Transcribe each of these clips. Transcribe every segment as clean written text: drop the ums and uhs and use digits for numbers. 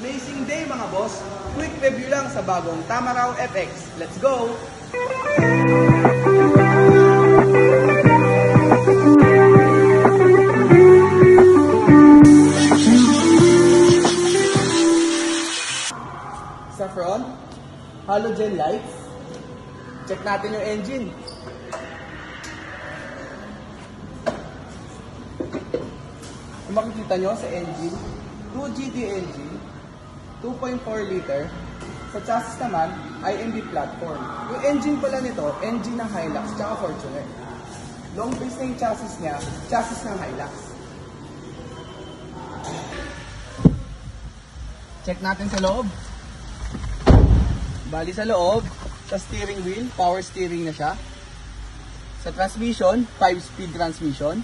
Amazing day mga boss! Quick review lang sa bagong Tamaraw FX. Let's go! Sa front, halogen lights. Check natin yung engine. Kung makikita nyo sa engine, 2GT engine, 2.4 liter. Sa chassis naman, IMB platform. Yung engine pala nito, engine ng Hilux tsaka Fortuner. Long base na yung chassis niya, chassis ng Hilux. Check natin sa loob. Bali sa loob, sa steering wheel, power steering na siya. Sa transmission, 5-speed transmission.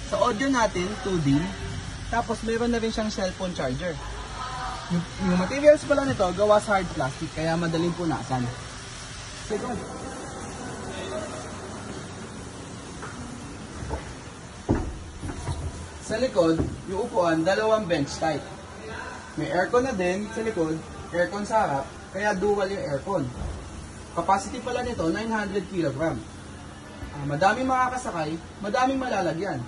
Sa audio natin, 2D. Tapos mayroon na rin siyang cellphone charger. Yung materials pala nito, gawa sa hard plastic, kaya madaling punasan. Second. Sa likod, yung upuan, dalawang bench type. May aircon na din sa likod, aircon sa harap, kaya dual yung aircon. Capacity pala nito, 900 kg. Madaming makakasakay, madaming malalagyan.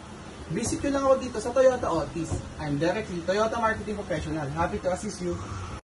Visit nyo lang ako dito sa Toyota Otis. I'm directly Toyota Marketing Professional. Happy to assist you.